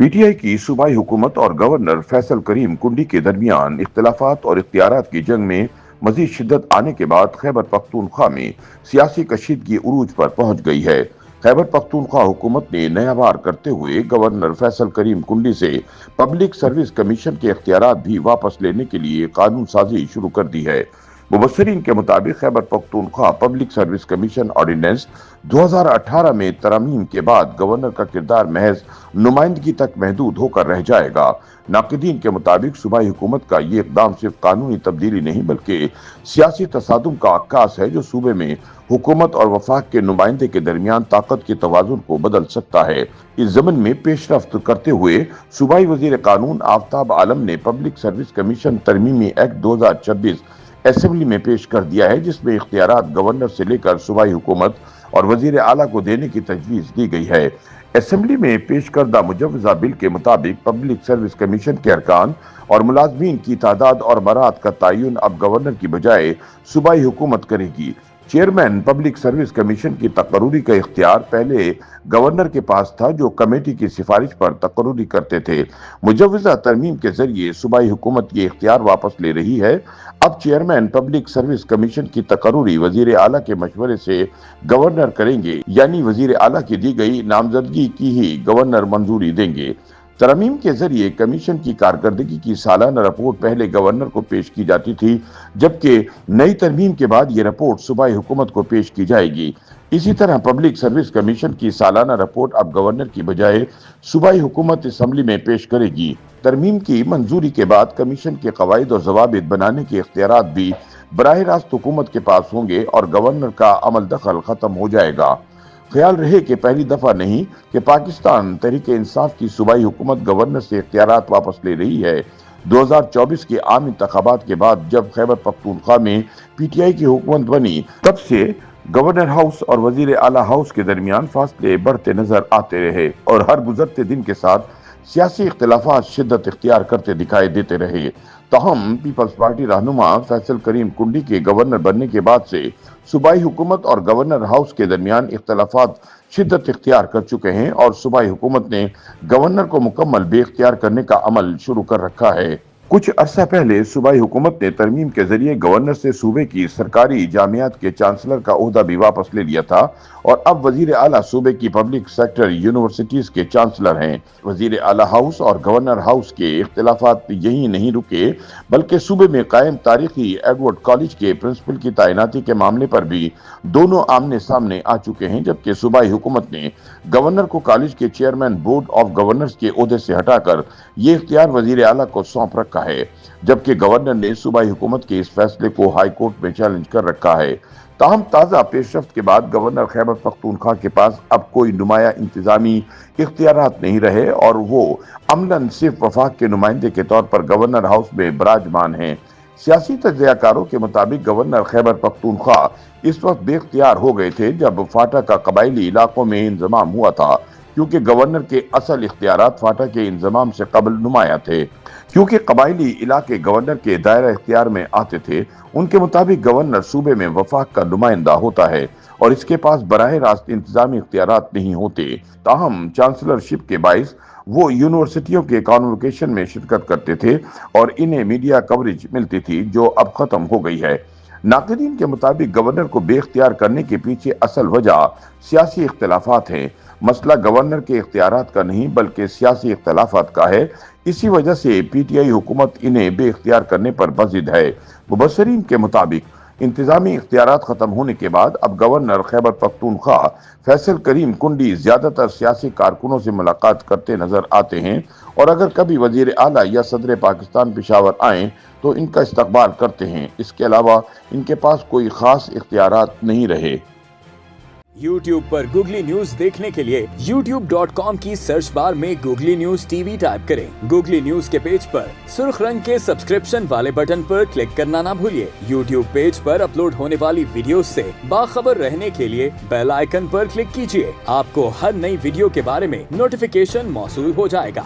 P T I की सूबाई हुकूमत और गवर्नर फैसल करीम कुंडी के दरमियान इख्तलाफात और इख्तियारात की जंग में मजीद शिद्दत आने के बाद खैबर पख्तूनख्वा में सियासी कशीदगी उरूज पर पहुंच गई है। खैबर पख्तूनख्वा हुकूमत ने नया वार करते हुए गवर्नर फैसल करीम कुंडी से पब्लिक सर्विस कमीशन के इख्तियारात भी वापस लेने के लिए कानून साजी शुरू कर दी है। मुबस्सिरीन के मुताबिक Khyber Pakhtunkhwa public service commission ordinance 2018 में तरमीम के बाद गवर्नर का किरदार महज नुमाइंदगी तक महदूद होकर रह जाएगा। नाक़िदीन के मुताबिक सूबाई हुकूमत का ये इक़दाम सिर्फ कानूनी तब्दीली नहीं बल्कि सियासी तसादुम का अक्कास है जो सूबे में हुकूमत और वफाक के नुमाइंदे के दरमियान ताकत के तवाज़ुन को बदल सकता है। इस ज़मन में पेशरफ्त करते हुए सूबाई वज़ीर कानून आफ्ताब आलम ने पब्लिक सर्विस कमीशन तरमीमी एक्ट 2026 असेंबली में पेश कर दिया है, जिसमें इख्तियारात गवर्नर से लेकर सूबाई हुकूमत और वजीर आला को देने की तजवीज़ दी गई है। असेंबली में पेश करदा मुजव्वज़ा बिल के मुताबिक पब्लिक सर्विस कमीशन के अरकान और मुलाजमीन की तादाद और बरात का तयन अब गवर्नर की बजाय सूबाई हुकूमत करेगी। चेयरमैन पब्लिक सर्विस कमीशन की तकर्रुरी का इख्तियार पहले गवर्नर के पास था, जो कमेटी की सिफारिश पर तकर्रुरी करते थे। मुजव्वज़ा तरमीम के जरिए सूबाई हुकूमत ये इख्तियार वापस ले रही है। अब चेयरमैन पब्लिक सर्विस कमीशन की तकर्रुरी वजीर आला के मशवरे से गवर्नर करेंगे, यानी वजीर आला की दी गई नामजदगी की ही गवर्नर मंजूरी देंगे। तरमीम के जरिए कमीशन की कारकर्दगी की सालाना रिपोर्ट पहले गवर्नर को पेश की जाती थी, जबकि नई तरमीम के बाद ये रिपोर्ट सूबाई हुकूमत को पेश की जाएगी। इसी तरह पब्लिक सर्विस कमीशन की सालाना रिपोर्ट अब गवर्नर की बजाय सूबाई हुकूमत असेंबली में पेश करेगी। तरमीम की मंजूरी के बाद कमीशन के कवायद और जवाबित बनाने के इख्तियारात भी बराह रास्त हुकूमत के पास होंगे और गवर्नर का अमल दखल खत्म हो जाएगा। ख्याल रहे कि पहली दफा नहीं कि पाकिस्तान तहरीक इंसाफ की सूबाई हुकूमत गवर्नर से इख्तियारात वापस ले रही है। 2024 के आम इंतखाबात के बाद जब खैबर पख्तूनख्वा में PTI की हुकूमत बनी, तब से गवर्नर हाउस और वजीर आला हाउस के दरमियान फासले बढ़ते नजर आते रहे और हर गुजरते दिन के साथ सियासी इख्तिलाफात शिद्दत इख्तियार करते दिखाई देते रहे। ताहम पीपल्स पार्टी रहनुमा फैसल करीम कुंडी के गवर्नर बनने के बाद से सूबाई हुकूमत और गवर्नर हाउस के दरमियान इख्तिलाफात शिद्दत इख्तियार कर चुके हैं और सूबाई हुकूमत ने गवर्नर को मुकम्मल बेख्तियार करने का अमल शुरू कर रखा है। कुछ अरसा पहले सूबाई हुकूमत ने तरमीम के जरिए गवर्नर से सूबे की सरकारी जामियात के चांसलर का ओहदा भी वापस ले लिया था और अब वजीर आला सूबे की पब्लिक सेक्टर यूनिवर्सिटीज के चांसलर हैं। वजीर आला हाउस और गवर्नर हाउस के इख्तिलाफात यही नहीं रुके, बल्कि सूबे में कायम तारीखी एडवर्ड कॉलेज के प्रिंसिपल की तैनाती के मामले पर भी दोनों आमने सामने आ चुके हैं, जबकि सूबाई हुकूमत ने गवर्नर को कॉलेज के चेयरमैन बोर्ड ऑफ गवर्नर्स के ओहदे से हटाकर ये इख्तियार वजीर आला को सौंप रखा है, जबकि गवर्नर ने सूबाई हुकूमत के इस फैसले को हाई कोर्ट में चैलेंज कर रखा है। ताहम ताज़ा पेशरफ्त के बाद गवर्नर खैबर पख्तूनख्वा के पास अब कोई नुमाया इंतजामी इख्तियारात नहीं रहे और वो अमलन सिर्फ वफाक के नुमाइंदे के तौर पर गवर्नर हाउस में बराजमान हैं। सियासी तजज़ियाकारों के मुताबिक गवर्नर खैबर पख्तूनख्वा इस वक्त बेख्तियार हो गए थे जब फाटा का कबायली इलाकों में इंजमाम हुआ था, क्योंकि गवर्नर के असल इख्तियारात फाटा के इंजमाम से कबल नुमाया थे। क्योंकि कबायली इलाके गवर्नर के दायरा इख्तियार में आते थे, उनके मुताबिक गवर्नर सूबे में वफाक का नुमाइंदा होता है और इसके पास बराह रास्त इंतजामी इख्तियारात नहीं होते। ताहम चांसलरशिप के बाइस वो यूनिवर्सिटियों के कॉन्वोकेशन में शिरकत करते थे और इन्हें मीडिया कवरेज मिलती थी, जो अब खत्म हो गई है। नाक़िदीन के मुताबिक गवर्नर को बेख्तियार करने के पीछे असल वजह सियासी इख्तिलाफात है। मसला गवर्नर के इख्तियारात का नहीं बल्कि सियासी इख्तिलाफात का है। इसी वजह से PTI हुकूमत इन्हें बेख्तियार करने पर बज़िद है। मुबस्सिरीन के मुताबिक इंतजामी इख्तियारात खत्म होने के बाद अब गवर्नर खैबर पख्तूनख्वा फैसल करीम कुंडी ज्यादातर सियासी कारकुनों से मुलाकात करते नजर आते हैं और अगर कभी वजीर आला या सदर पाकिस्तान पेशावर आए तो इनका इस्तकबाल करते हैं। इसके अलावा इनके पास कोई खास इख्तियारात नहीं रहे। YouTube पर गूगली न्यूज देखने के लिए youtube.com की सर्च बार में गूगली न्यूज TV टाइप करें। गूगली न्यूज के पेज पर सुर्ख रंग के सब्सक्रिप्शन वाले बटन पर क्लिक करना ना भूलिए। YouTube पेज पर अपलोड होने वाली वीडियोस से बाखबर रहने के लिए बेल आइकन पर क्लिक कीजिए। आपको हर नई वीडियो के बारे में नोटिफिकेशन मौसूल हो जाएगा।